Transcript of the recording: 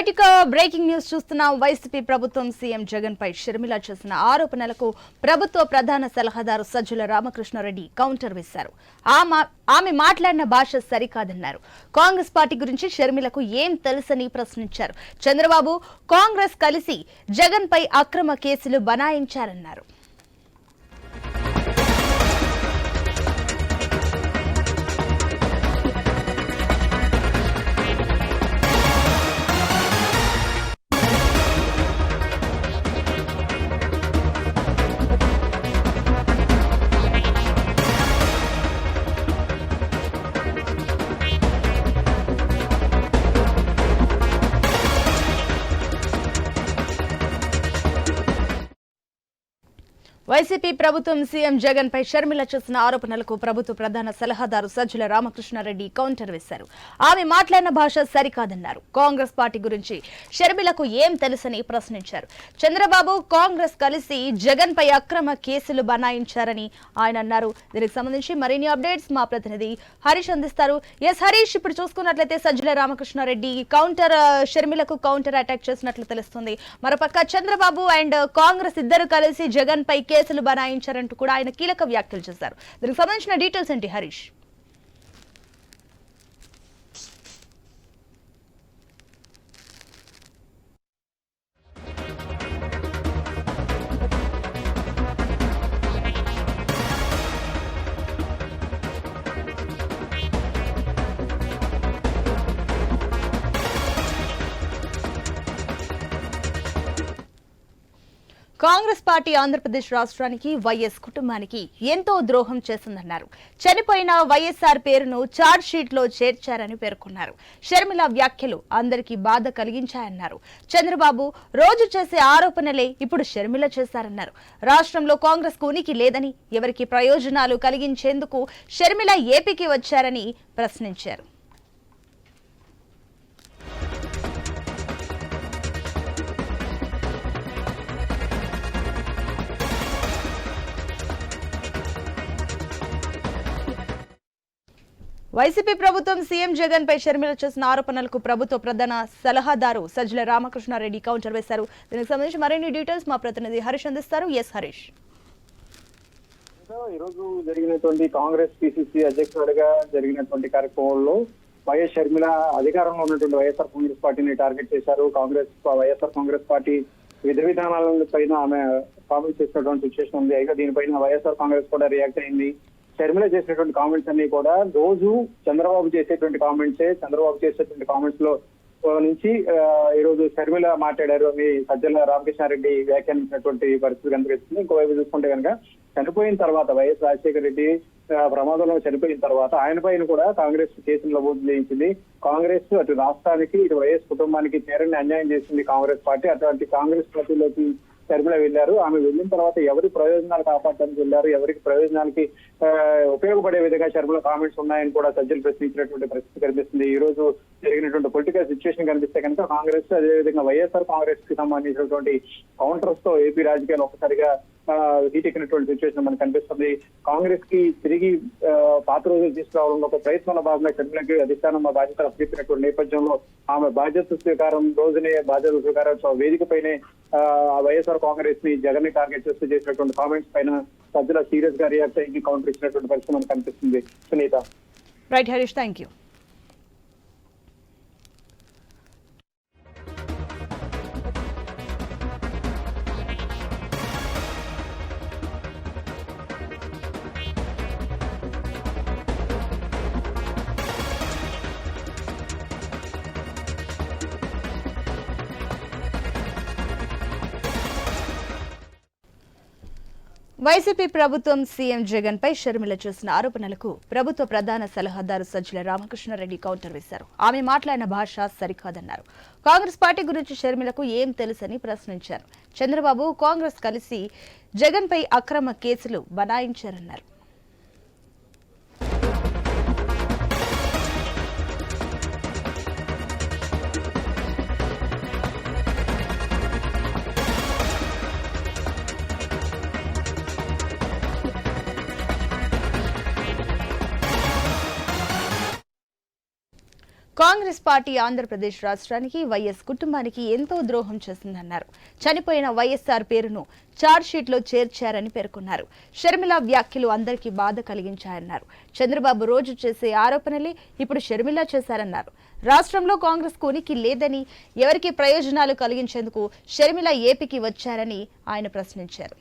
Right ఇక breaking news చూస్తున్నాం. YCP ప్రభుత్వం సీఎం జగన్ పై షర్మిల చేసిన ఆరోపణలకు ప్రభుత్వ ప్రధాన సలహాదారు సజ్జల రామకృష్ణారెడ్డి కౌంటర్ వేశారు. ఆమె మాట్లాడిన భాష సరికాదన్నారు. కాంగ్రెస్ పార్టీ గురించి షర్మిలకు ఏం తెలుసని ప్రశ్నించారు. చంద్రబాబు కాంగ్రెస్ కలిసి జగన్ పై అక్రమ కేసులు బనాయించారన్నారు. వైసీపీ ప్రభుత్వం సీఎం జగన్ పై షర్మిల చేసిన ఆరోపణలకు ప్రభుత్వ ప్రధాన సలహాదారు సజ్జల రామకృష్ణారెడ్డి కౌంటర్ వేశారు. ఆమె మాట్లాడిన భాష సరికాదన్నారు. కాంగ్రెస్ పార్టీ గురించి షర్మిలకు ఏం తెలుసని ప్రశ్నించారు. చంద్రబాబు కాంగ్రెస్ కలిసి జగన్ పై అక్రమ కేసులు బనాయించారని ఆయన అన్నారు. దీనికి సంబంధించి మరిన్ని అప్డేట్స్ మా ప్రతినిధి హరీష్ అందిస్తారు. ఎస్ హరీష్, ఇప్పుడు చూసుకున్నట్లయితే సజ్జల రామకృష్ణారెడ్డి షర్మిలకు కౌంటర్ అటాక్ చేసినట్లు తెలుస్తుంది. మరోపక్క చంద్రబాబు అండ్ కాంగ్రెస్ ఇద్దరు కలిసి జగన్ పై కేసులు బనాయించారంటూ కూడా ఆయన కీలక వ్యాఖ్యలు చేశారు. దీనికి సంబంధించిన డీటెయిల్స్ ఏంటి హరీష్? కాంగ్రెస్ పార్టీ ఆంధ్రప్రదేశ్ రాష్ట్రానికి వైఎస్ కుటుంబానికి ఎంతో ద్రోహం చేసిందన్నారు. చనిపోయిన వైఎస్ఆర్ పేరును చార్జ్ షీట్ లో చేర్చారని పేర్కొన్నారు. షర్మిల వ్యాఖ్యలు అందరికీ బాధ కలిగించాయన్నారు. చంద్రబాబు రోజు చేసే ఆరోపణలే ఇప్పుడు షర్మిల చేశారన్నారు. రాష్ట్రంలో కాంగ్రెస్ కు ఉనికి లేదని, ఎవరికి ప్రయోజనాలు కలిగించేందుకు షర్మిల ఏపీకి వచ్చారని ప్రశ్నించారు. వైసీపీ ప్రభుత్వం సీఎం జగన్ పై షర్మిల చేసిన ఆరోపణలకు ప్రభుత్వ ప్రధాన సలహాదారు సజ్జల రామకృష్ణారెడ్డి కౌంటర్ వేశారు. దీనికి సంబంధించి మరిన్ని డీటెయిల్స్ మా ప్రతినిధి హరీష్ అందిస్తారు. ఎస్ హరీష్. ఈరోజు జరిగినటువంటి కాంగ్రెస్ పిసిసి అధ్యక్షుడిగా జరిగినటువంటి కార్యక్రమంలో వైఎస్ షర్మిల అధికారంలో ఉన్నటువంటి వైఎస్ఆర్ కాంగ్రెస్ పార్టీని టార్గెట్ చేశారు. వైఎస్ఆర్ కాంగ్రెస్ పార్టీ విధానాల పైన ఆమె కామెంట్ చేసినటువంటి సిచ్యువేషన్ ఉంది. అయితే దీనిపైన వైఎస్ఆర్ కాంగ్రెస్ కూడా రియాక్ట్ అయింది. షర్మిల చేసినటువంటి కామెంట్స్ అన్ని కూడా రోజు చంద్రబాబు చేసేటువంటి కామెంట్స్ లో నుంచి ఈరోజు షర్మిల మాట్లాడారు అని సజ్జల రామకృష్ణారెడ్డి వ్యాఖ్యానించినటువంటి పరిస్థితి కనిపిస్తుంది. ఇంకోవైపు చూసుకుంటే కనుక చనిపోయిన తర్వాత వైఎస్ రాజశేఖర రెడ్డి ప్రమాదంలో చనిపోయిన తర్వాత ఆయన పైన కూడా కాంగ్రెస్ కేసులు నమోదు చేయించింది. కాంగ్రెస్ అటు రాష్ట్రానికి ఇటు వైఎస్ కుటుంబానికి తీరని అన్యాయం చేసింది కాంగ్రెస్ పార్టీ. అటువంటి కాంగ్రెస్ పార్టీలోకి షర్మిల వెళ్లారు. ఆమె వెళ్ళిన తర్వాత ఎవరి ప్రయోజనాలు కాపాడడానికి వెళ్లారు, ఎవరికి ప్రయోజనాలకి ఉపయోగపడే విధంగా షర్మిల కామెంట్స్ ఉన్నాయని కూడా సజ్జలు ప్రశ్నించినటువంటి పరిస్థితి కనిపిస్తుంది. ఈ రోజు జరిగినటువంటి పొలిటికల్ సిచ్యువేషన్ కనిపిస్తే కనుక కాంగ్రెస్ అదేవిధంగా వైఎస్ఆర్ కాంగ్రెస్ కి సంబంధించినటువంటి కౌంటర్స్ తో ఏపీ రాజకీయాలు ఒకసారిగా హీటెక్కినటువంటి సిచ్యువేషన్ మనకు కనిపిస్తుంది. కాంగ్రెస్ కి తిరిగి పాత రోజులు తీసుకురావడంలో ఒక ప్రయత్నంలో భాగంగా షర్మిలకి అధిష్టానం బాధ్యతలు అప్పగించినటువంటి నేపథ్యంలో ఆమె బాధ్యత స్వీకారం వేదికపైనే వైఎస్ఆర్ కాంగ్రెస్ ని జగన్ ని టార్గెట్ చేస్తూ చేసినటువంటి కామెంట్స్ పైన సజ్జల సీరియస్ గా రియాక్ట్ అయ్యి కౌంటర్ ఇచ్చినటువంటి పరిస్థితి మనకు కనిపిస్తుంది. Sunita. Right Harish, thank you. YCP ప్రభుత్వం సీఎం జగన్ పై షర్మిల చేసిన ఆరోపణలకు ప్రభుత్వ ప్రధాన సలహాదారు సజ్జల రామకృష్ణారెడ్డి కౌంటర్ వేశారు. ఆమె మాట్లాడిన భాష సరికాదన్నారు. కాంగ్రెస్ పార్టీ గురించి షర్మిలకు ఏం తెలుసని ప్రశ్నించారు. చంద్రబాబు కాంగ్రెస్ కలిసి జగన్ పై అక్రమ కేసులు బనాయించారన్నారు. కాంగ్రెస్ పార్టీ ఆంధ్రప్రదేశ్ రాష్ట్రానికి వైఎస్ కుటుంబానికి ఎంతో ద్రోహం చేసిందన్నారు. చనిపోయిన వైఎస్ఆర్ పేరును చార్జ్ షీట్ లో చేర్చారని పేర్కొన్నారు. షర్మిల వ్యాఖ్యలు అందరికీ బాధ కలిగించాయన్నారు. చంద్రబాబు రోజు చేసే ఆరోపణలే ఇప్పుడు షర్మిల చేశారన్నారు. రాష్ట్రంలో కాంగ్రెస్ కు ఉనికి లేదని, ఎవరికి ప్రయోజనాలు కలిగించేందుకు షర్మిల ఏపీకి వచ్చారని ఆయన ప్రశ్నించారు.